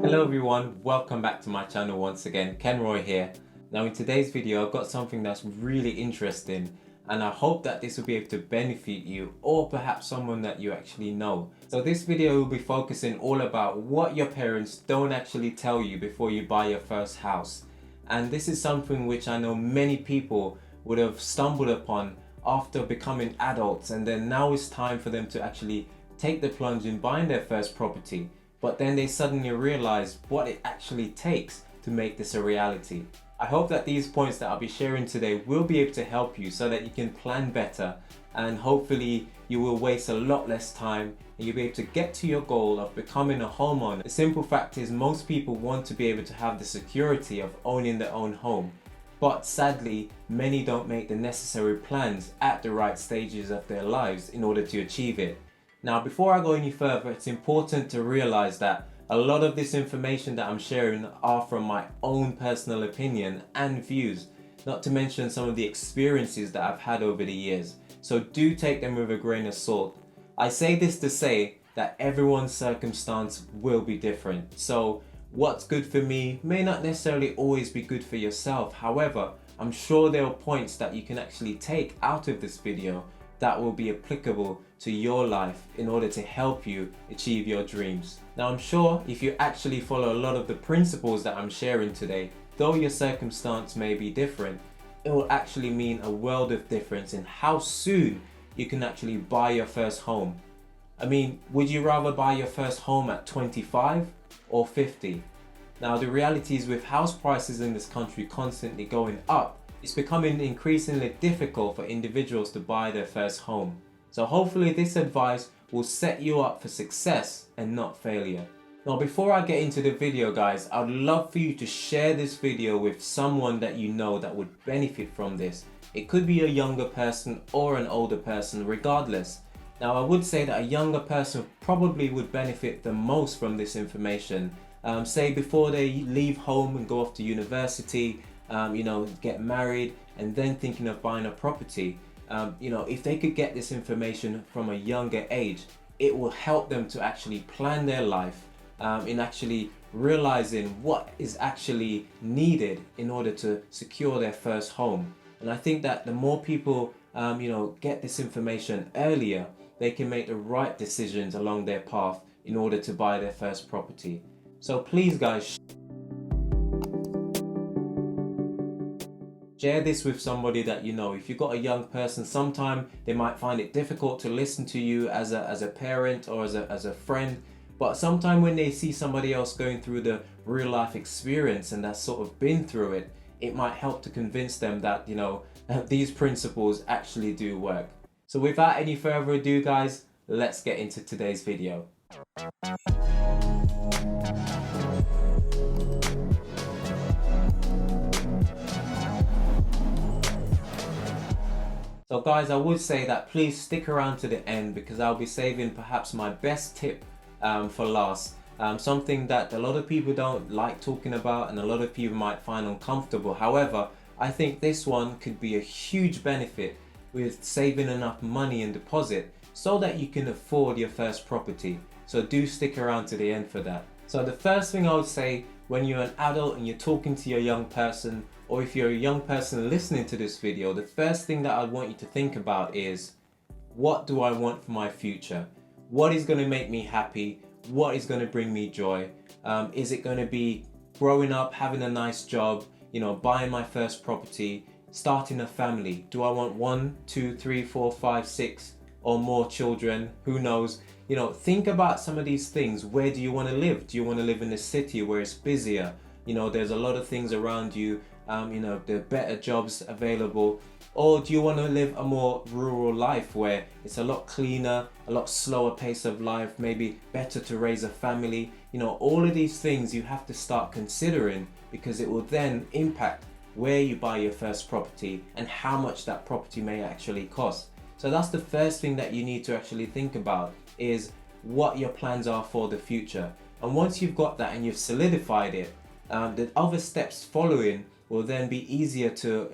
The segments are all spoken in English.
Hello everyone, welcome back to my channel once again. Ken Roy here. Now in today's video I've got something that's really interesting and I hope that this will be able to benefit you or perhaps someone that you actually know. So this video will be focusing all about what your parents don't actually tell you before you buy your first house. And this is something which I know many people would have stumbled upon after becoming adults, and then now it's time for them to actually take the plunge in buying their first property. But then they suddenly realize what it actually takes to make this a reality. I hope that these points that I'll be sharing today will be able to help you so that you can plan better, and hopefully you will waste a lot less time and you'll be able to get to your goal of becoming a homeowner. The simple fact is most people want to be able to have the security of owning their own home. But sadly, many don't make the necessary plans at the right stages of their lives in order to achieve it. Now, before I go any further, it's important to realize that a lot of this information that I'm sharing are from my own personal opinion and views, not to mention some of the experiences that I've had over the years. So do take them with a grain of salt. I say this to say that everyone's circumstance will be different. So what's good for me may not necessarily always be good for yourself. However, I'm sure there are points that you can actually take out of this video that will be applicable to your life in order to help you achieve your dreams. Now, I'm sure if you actually follow a lot of the principles that I'm sharing today, though your circumstance may be different, it will actually mean a world of difference in how soon you can actually buy your first home. I mean, would you rather buy your first home at 25 or 50? Now, the reality is with house prices in this country constantly going up, it's becoming increasingly difficult for individuals to buy their first home. So hopefully this advice will set you up for success and not failure. Now, before I get into the video, guys, I'd love for you to share this video with someone that you know that would benefit from this. It could be a younger person or an older person, regardless. Now, I would say that a younger person probably would benefit the most from this information. Say before they leave home and go off to university, get married and then thinking of buying a property. If they could get this information from a younger age, it will help them to actually plan their life in actually realizing what is actually needed in order to secure their first home. And I think that the more people get this information earlier, they can make the right decisions along their path in order to buy their first property. So please, guys, share this with somebody that you know. If you've got a young person, sometimes they might find it difficult to listen to you as a parent or as a friend. But sometimes when they see somebody else going through the real life experience and that's sort of been through it, it might help to convince them that, these principles actually do work. So without any further ado, guys, let's get into today's video. So guys, I would say that please stick around to the end because I'll be saving perhaps my best tip for last. Something that a lot of people don't like talking about and a lot of people might find uncomfortable. However, I think this one could be a huge benefit with saving enough money in deposit so that you can afford your first property. So do stick around to the end for that. So the first thing I would say when you're an adult and you're talking to your young person, or if you're a young person listening to this video, the first thing that I want you to think about is, what do I want for my future? What is going to make me happy? What is going to bring me joy? Is it going to be growing up, having a nice job, buying my first property, starting a family? Do I want 1, 2, 3, 4, 5, 6 or more children? Who knows? Think about some of these things. Where do you want to live? Do you want to live in a city where it's busier? There's a lot of things around you. There are better jobs available. Or do you want to live a more rural life where it's a lot cleaner, a lot slower pace of life, maybe better to raise a family? All of these things you have to start considering because it will then impact where you buy your first property and how much that property may actually cost. So that's the first thing that you need to actually think about, is what your plans are for the future. And once you've got that and you've solidified it, the other steps following will then be easier to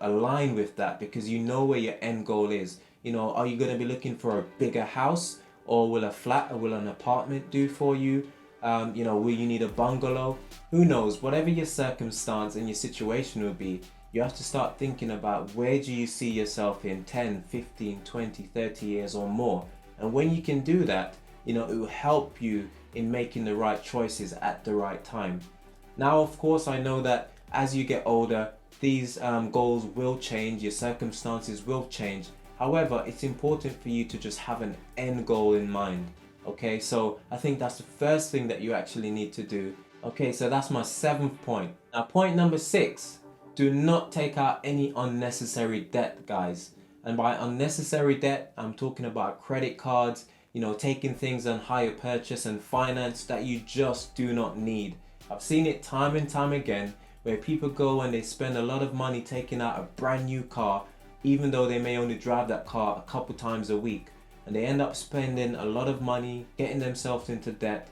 align with that because you know where your end goal is. Are you going to be looking for a bigger house, or will a flat or will an apartment do for you? Will you need a bungalow? Who knows? Whatever your circumstance and your situation will be, you have to start thinking about where do you see yourself in 10, 15, 20, 30 years or more. And when you can do that, it will help you in making the right choices at the right time. Now, of course, I know that as you get older, these goals will change, your circumstances will change. However, it's important for you to just have an end goal in mind. Okay, so I think that's the first thing that you actually need to do. Okay, so that's my 7th point. Now, point number 6, do not take out any unnecessary debt, guys. And by unnecessary debt, I'm talking about credit cards, taking things on hire purchase and finance that you just do not need. I've seen it time and time again where people go and they spend a lot of money taking out a brand new car, even though they may only drive that car a couple times a week. And they end up spending a lot of money, getting themselves into debt,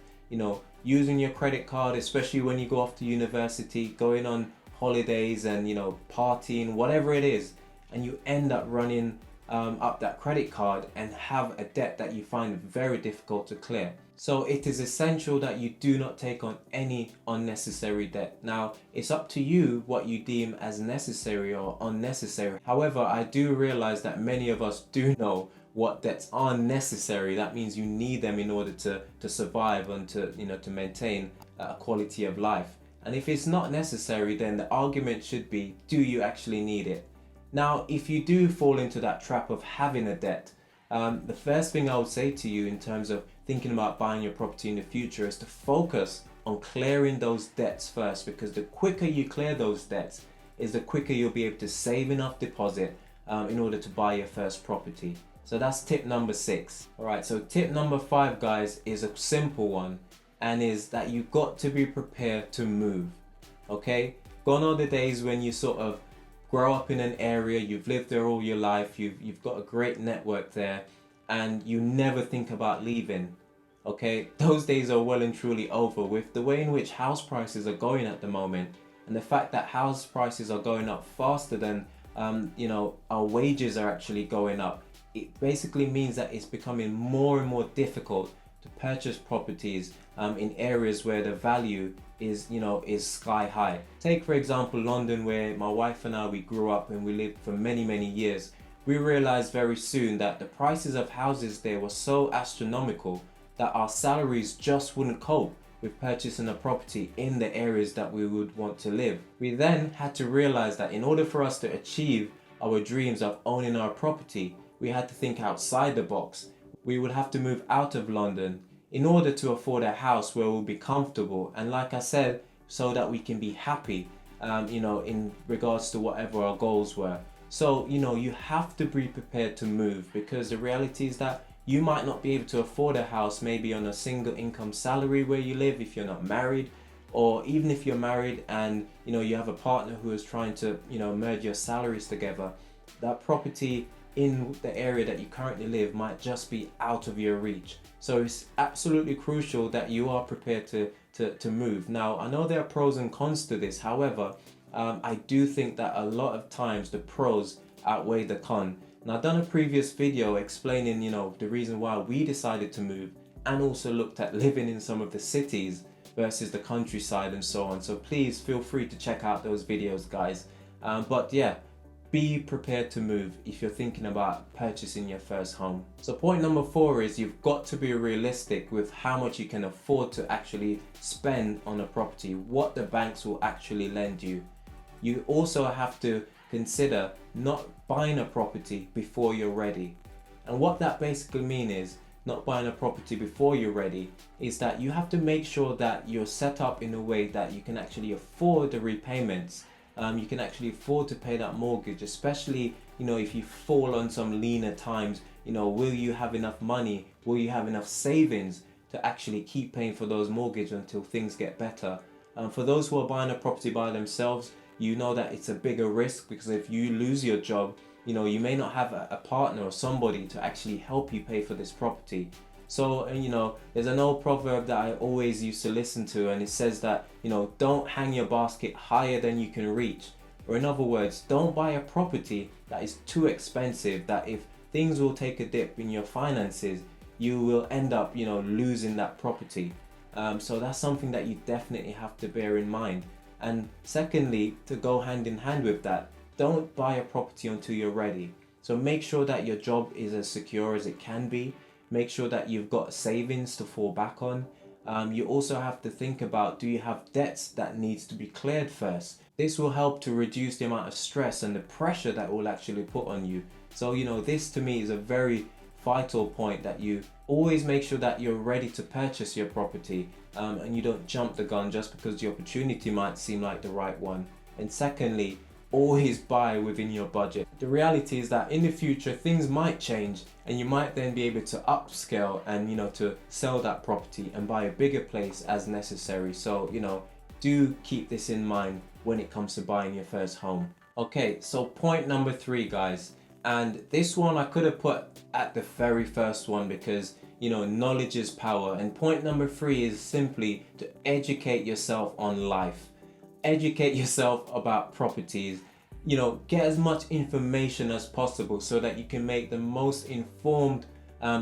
using your credit card, especially when you go off to university, going on holidays and, partying, whatever it is. And you end up running up that credit card and have a debt that you find very difficult to clear. So it is essential that you do not take on any unnecessary debt. Now, it's up to you what you deem as necessary or unnecessary. However, I do realize that many of us do know what debts are necessary. That means you need them in order to survive and to maintain a quality of life. And if it's not necessary, then the argument should be, do you actually need it? Now, if you do fall into that trap of having a debt, the first thing I would say to you in terms of thinking about buying your property in the future is to focus on clearing those debts first, because the quicker you clear those debts is the quicker you'll be able to save enough deposit in order to buy your first property. So that's tip number 6. All right, so tip number 5, guys, is a simple one, and is that you've got to be prepared to move. Okay, gone are the days when you sort of grow up in an area, you've lived there all your life, you've got a great network there, and you never think about leaving. Okay, those days are well and truly over. With the way in which house prices are going at the moment, and the fact that house prices are going up faster than our wages are actually going up, it basically means that it's becoming more and more difficult to purchase properties in areas where the value is sky high. Take for example London, where my wife and I, we grew up and we lived for many years. We realized very soon that the prices of houses there were so astronomical that our salaries just wouldn't cope with purchasing a property in the areas that we would want to live. We then had to realize that in order for us to achieve our dreams of owning our property, we had to think outside the box. We would have to move out of London in order to afford a house where we'll be comfortable, and like I said, so that we can be happy in regards to whatever our goals were. So you have to be prepared to move, because the reality is that you might not be able to afford a house maybe on a single income salary where you live if you're not married, or even if you're married and you have a partner who is trying to merge your salaries together. That property in the area that you currently live might just be out of your reach. So it's absolutely crucial that you are prepared to move. Now, I know there are pros and cons to this. However, I do think that a lot of times the pros outweigh the con. And I've done a previous video explaining, the reason why we decided to move, and also looked at living in some of the cities versus the countryside and so on. So please feel free to check out those videos, guys. But yeah, be prepared to move if you're thinking about purchasing your first home. So point number 4 is you've got to be realistic with how much you can afford to actually spend on a property, what the banks will actually lend you. You also have to consider not buying a property before you're ready. And what that basically means is not buying a property before you're ready is that you have to make sure that you're set up in a way that you can actually afford the repayments. You can actually afford to pay that mortgage, especially if you fall on some leaner times. Will you have enough money? Will you have enough savings to actually keep paying for those mortgages until things get better? For those who are buying a property by themselves, you know that it's a bigger risk, because if you lose your job, you may not have a partner or somebody to actually help you pay for this property. So, there's an old proverb that I always used to listen to, and it says that, don't hang your basket higher than you can reach. Or in other words, don't buy a property that is too expensive, that if things will take a dip in your finances, you will end up, losing that property. So that's something that you definitely have to bear in mind. And secondly, to go hand in hand with that, don't buy a property until you're ready. So make sure that your job is as secure as it can be. Make sure that you've got savings to fall back on. You also have to think about, do you have debts that needs to be cleared first? This will help to reduce the amount of stress and the pressure that will actually put on you. So, this to me is a very vital point, that you always make sure that you're ready to purchase your property, and you don't jump the gun just because the opportunity might seem like the right one. And secondly, always buy within your budget. The reality is that in the future things might change, and you might then be able to upscale and to sell that property and buy a bigger place as necessary. So do keep this in mind when it comes to buying your first home. Okay, so point number 3, guys, and this one I could have put at the very first one because knowledge is power. And point number 3 is simply to educate yourself on life. Educate yourself about properties. Get as much information as possible so that you can make the most informed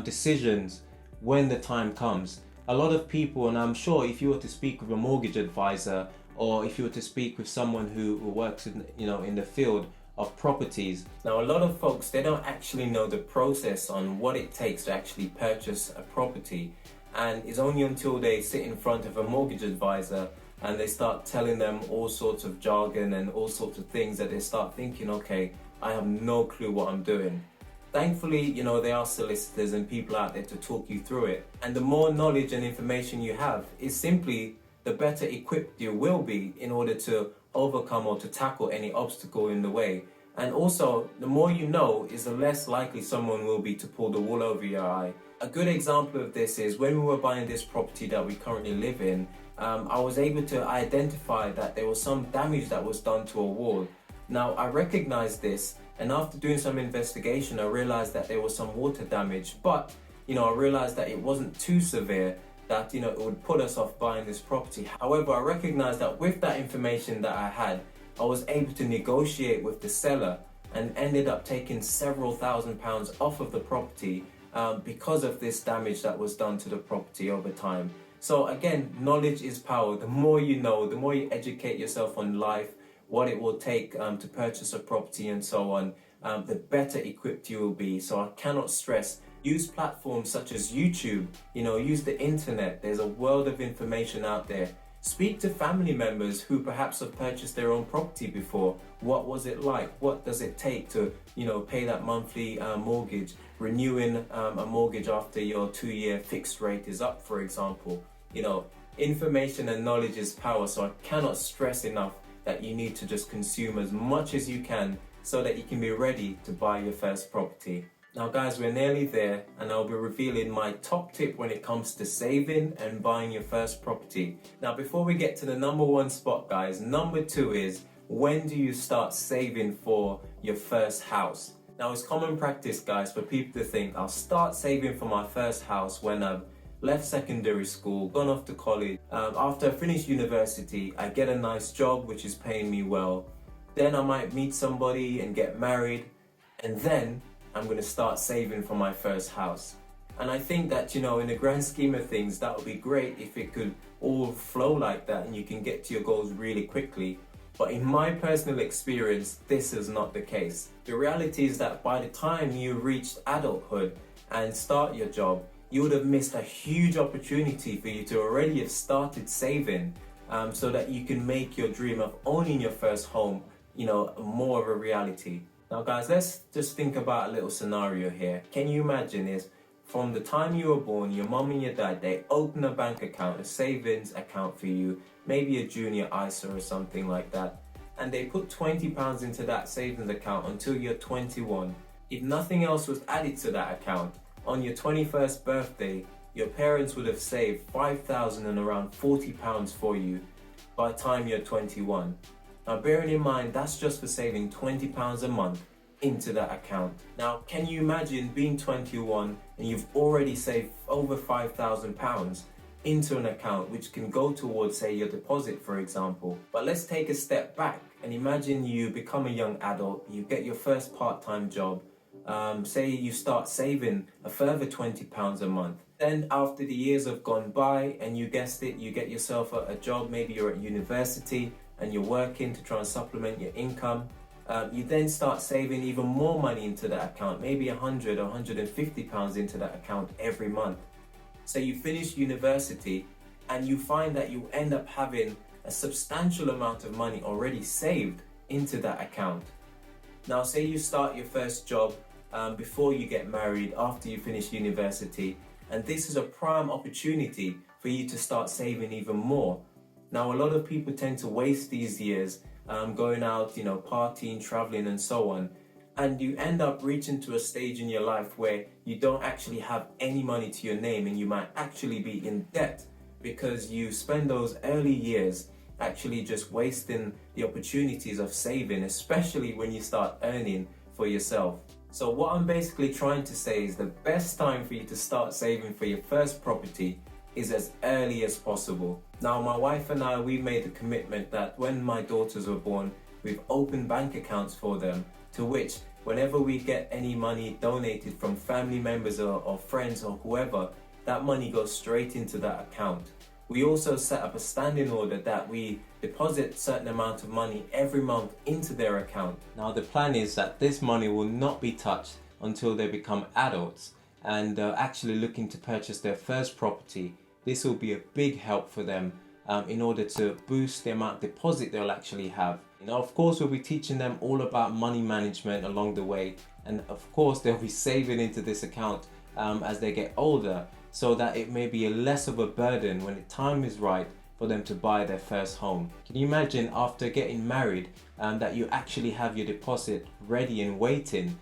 decisions when the time comes. A lot of people, and I'm sure if you were to speak with a mortgage advisor, or if you were to speak with someone who works in the field of properties, now a lot of folks, they don't actually know the process on what it takes to actually purchase a property. And it's only until they sit in front of a mortgage advisor and they start telling them all sorts of jargon and all sorts of things that they start thinking, okay, I have no clue what I'm doing. Thankfully, there are solicitors and people out there to talk you through it. And the more knowledge and information you have is simply the better equipped you will be in order to overcome or to tackle any obstacle in the way. And also, the more you know is the less likely someone will be to pull the wool over your eye. A good example of this is when we were buying this property that we currently live in, I was able to identify that there was some damage that was done to a wall. Now, I recognized this, and after doing some investigation, I realized that there was some water damage, but I realized that it wasn't too severe that it would put us off buying this property. However, I recognized that with that information that I had, I was able to negotiate with the seller and ended up taking several £1,000s off of the property because of this damage that was done to the property over time. So again, knowledge is power. The more you know, the more you educate yourself on life, what it will take to purchase a property and so on, the better equipped you will be. So I cannot stress, use platforms such as YouTube, use the internet. There's a world of information out there. Speak to family members who perhaps have purchased their own property before. What was it like? What does it take to, pay that monthly mortgage, renewing a mortgage after your 2-year fixed rate is up, for example. Information and knowledge is power, so I cannot stress enough that you need to just consume as much as you can so that you can be ready to buy your first property. Now guys, we're nearly there, and I'll be revealing my top tip when it comes to saving and buying your first property. Now before we get to the number 1 spot, guys, number 2 is, when do you start saving for your first house? Now it's common practice, guys, for people to think, I'll start saving for my first house when I've left secondary school, gone off to college. After I finish university, I get a nice job which is paying me well. Then I might meet somebody and get married, and then I'm going to start saving for my first house. And I think that, in the grand scheme of things, that would be great if it could all flow like that and you can get to your goals really quickly. But in my personal experience, this is not the case. The reality is that by the time you reach adulthood and start your job, you would have missed a huge opportunity for you to already have saving so that you can make your dream of owning your first home, more of a reality. Now guys, let's just think about a little scenario here. Can you imagine is, from the time you were born, your mom and your dad, they open a bank account, a savings account for you, maybe a junior ISA or something like that, and they put £20 into that savings account until you're 21. If nothing else was added to that account, on your 21st birthday, your parents would have saved £5,000 and around £40 for you by the time you're 21. Now bearing in mind, that's just for saving £20 a month into that account. Now can you imagine being 21 and you've already saved over £5,000 into an account which can go towards, say, your deposit, for example. But let's take a step back and imagine you become a young adult, you get your first part-time job, say you start saving a further £20 a month. Then after the years have gone by and you guessed it, you get yourself a job, maybe you're at university and you're working to try and supplement your income. You then start saving even more money into that account, maybe 100 or 150 pounds into that account every month. So you finish university and you find that you end up having a substantial amount of money already saved into that account. Now, say you start your first job before you get married, after you finish university, and this is a prime opportunity for you to start saving even more. Now, a lot of people tend to waste these years going out, partying, traveling, and so on. And you end up reaching to a stage in your life where you don't actually have any money to your name, and you might actually be in debt because you spend those early years actually just wasting the opportunities of saving, especially when you start earning for yourself. So what I'm basically trying to say is the best time for you to start saving for your first property is as early as possible. Now, my wife and I, we made the commitment that when my daughters were born, we've opened bank accounts for them, to which whenever we get any money donated from family members or friends or whoever, that money goes straight into that account. We also set up a standing order that we deposit a certain amount of money every month into their account. Now, the plan is that this money will not be touched until they become adults and actually looking to purchase their first property. This will be a big help for them in order to boost the amount of deposit they'll actually have. Of course, we'll be teaching them all about money management along the way, and of course they'll be saving into this account as they get older, so that it may be less of a burden when the time is right for them to buy their first home. Can you imagine after getting married that you actually have your deposit ready and waiting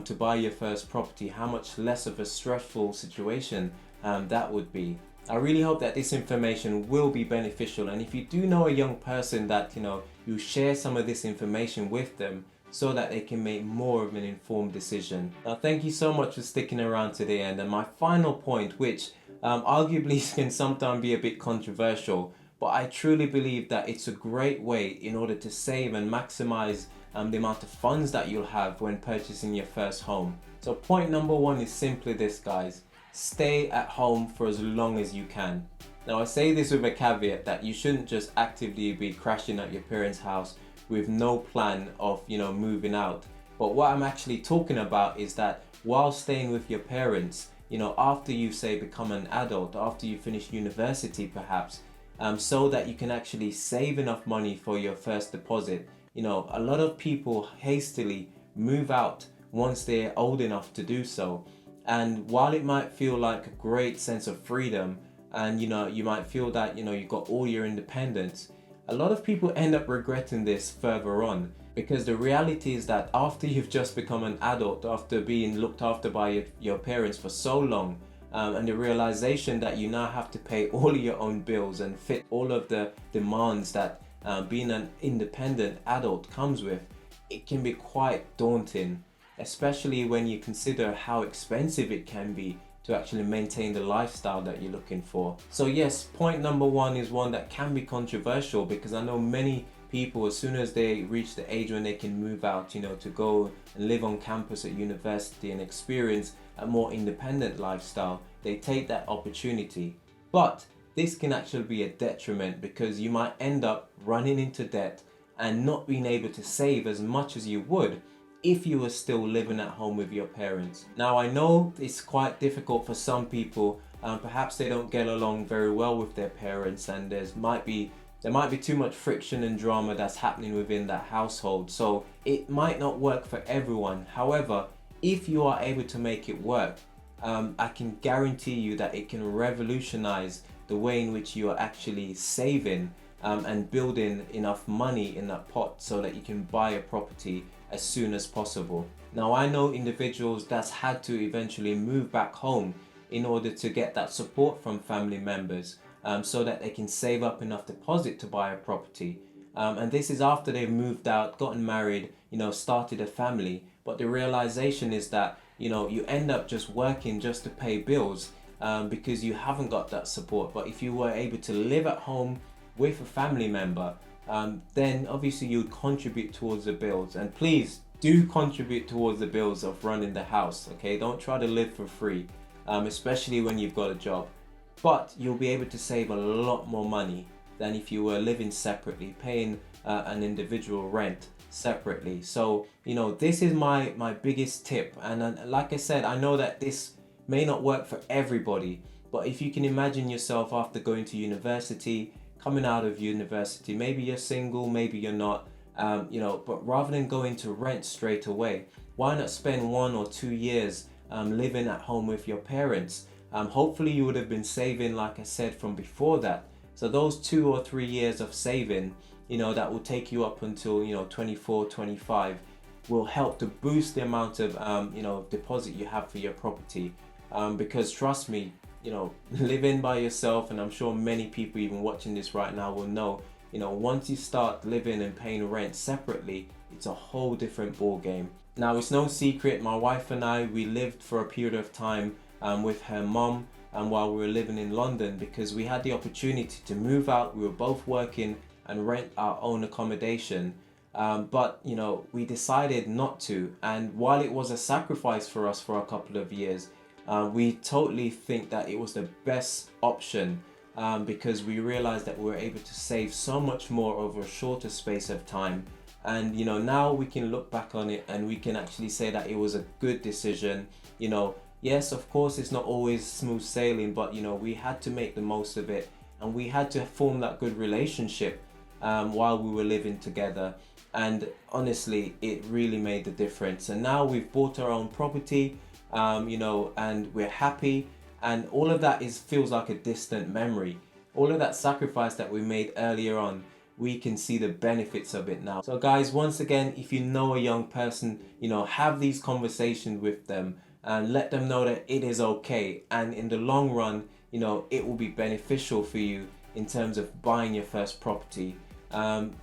to buy your first property? How much less of a stressful situation that would be. I really hope that this information will be beneficial, and if you do know a young person that you share some of this information with them so that they can make more of an informed decision. Now, thank you so much for sticking around to the end. And my final point, which arguably can sometimes be a bit controversial, but I truly believe that it's a great way in order to save and maximize the amount of funds that you'll have when purchasing your first home. So point number one is simply this, guys: stay at home for as long as you can. Now, I say this with a caveat that you shouldn't just actively be crashing at your parents' house with no plan of moving out. But what I'm actually talking about is that while staying with your parents, after you say become an adult, after you finish university perhaps, so that you can actually save enough money for your first deposit. A lot of people hastily move out once they're old enough to do so, and while it might feel like a great sense of freedom, and you might feel that you've got all your independence, a lot of people end up regretting this further on, because the reality is that after you've just become an adult, after being looked after by your parents for so long, and the realization that you now have to pay all of your own bills and fit all of the demands that being an independent adult comes with, it can be quite daunting, especially when you consider how expensive it can be to actually maintain the lifestyle that you're looking for. So yes, point number one is one that can be controversial, because I know many people, as soon as they reach the age when they can move out, to go and live on campus at university and experience a more independent lifestyle, they take that opportunity. But this can actually be a detriment, because you might end up running into debt and not being able to save as much as you would if you were still living at home with your parents. Now, I know it's quite difficult for some people. Perhaps they don't get along very well with their parents, and there might be too much friction and drama that's happening within that household. So it might not work for everyone. However, if you are able to make it work, I can guarantee you that it can revolutionize the way in which you are actually saving and building enough money in that pot so that you can buy a property as soon as possible. Now, I know individuals that's had to eventually move back home in order to get that support from family members, so that they can save up enough deposit to buy a property. And this is after they've moved out, gotten married, started a family. But the realization is that, you end up just working just to pay bills because you haven't got that support. But if you were able to live at home with a family member, then obviously you would contribute towards the bills. And please do contribute towards the bills of running the house, okay? Don't try to live for free. especially when you've got a job. But you'll be able to save a lot more money than if you were living separately, paying an individual rent separately. So, you know, this is my biggest tip. And like I said, I know that this may not work for everybody, but if you can imagine yourself after going to university, coming out of university, maybe you're single, maybe you're not, you know, but rather than going to rent straight away, why not spend 1 or 2 years living at home with your parents? Hopefully you would have been saving, like I said, from before that. So those 2 or 3 years of saving, you know, that will take you up until, you know, 24, 25, will help to boost the amount of, you know, deposit you have for your property. Because trust me, you know, living by yourself, and I'm sure many people even watching this right now will know, you know, once you start living and paying rent separately, it's a whole different ball game. Now, it's no secret, my wife and I, we lived for a period of time with her mom, and while we were living in London, because we had the opportunity to move out. We were both working and rent our own accommodation, but you know, we decided not to. And while it was a sacrifice for us for a couple of years, we totally think that it was the best option, because we realized that we were able to save so much more over a shorter space of time. And you know, now we can look back on it and we can actually say that it was a good decision. You know, yes, of course, it's not always smooth sailing, but you know, we had to make the most of it, and we had to form that good relationship while we were living together. And honestly, it really made the difference. And now we've bought our own property, you know, and we're happy. And all of that feels like a distant memory. All of that sacrifice that we made earlier on, we can see the benefits of it now. So guys, once again, if you know a young person, you know, have these conversations with them and let them know that it is okay. And in the long run, you know, it will be beneficial for you in terms of buying your first property.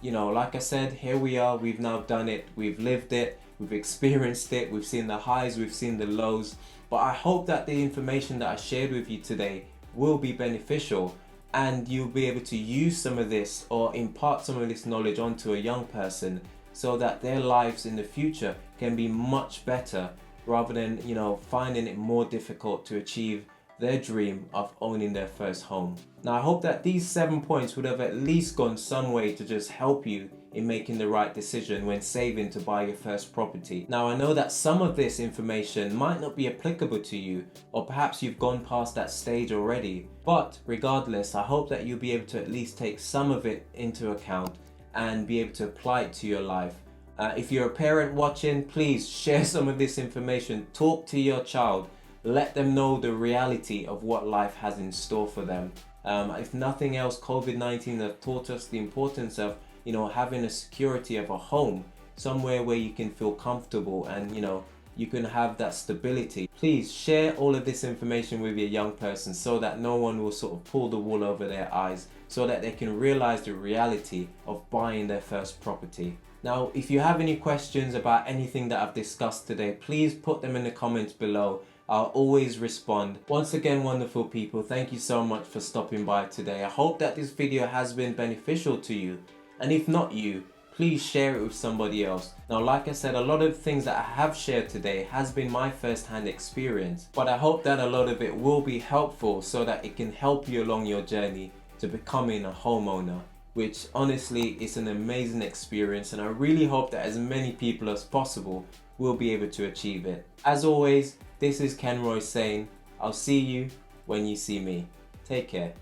You know, like I said, here we are, we've now done it, we've lived it, we've experienced it, we've seen the highs, we've seen the lows. But I hope that the information that I shared with you today will be beneficial, and you'll be able to use some of this or impart some of this knowledge onto a young person so that their lives in the future can be much better, rather than, you know, finding it more difficult to achieve their dream of owning their first home. Now, I hope that these 7 points would have at least gone some way to just help you in making the right decision when saving to buy your first property. Now, I know that some of this information might not be applicable to you, or perhaps you've gone past that stage already, but regardless, I hope that you'll be able to at least take some of it into account and be able to apply it to your life. If you're a parent watching, please share some of this information. Talk to your child. Let them know the reality of what life has in store for them. If nothing else, COVID-19 has taught us the importance of, you know, having a security of a home, somewhere where you can feel comfortable and, you know, you can have that stability. Please share all of this information with your young person so that no one will sort of pull the wool over their eyes, so that they can realize the reality of buying their first property. Now, if you have any questions about anything that I've discussed today, please put them in the comments below. I'll always respond. Once again, wonderful people, thank you so much for stopping by today. I hope that this video has been beneficial to you. And if not you, please share it with somebody else. Now, like I said, a lot of things that I have shared today has been my first-hand experience, but I hope that a lot of it will be helpful so that it can help you along your journey to becoming a homeowner, which honestly is an amazing experience, and I really hope that as many people as possible will be able to achieve it. As always, this is Ken Roy saying, I'll see you when you see me. Take care.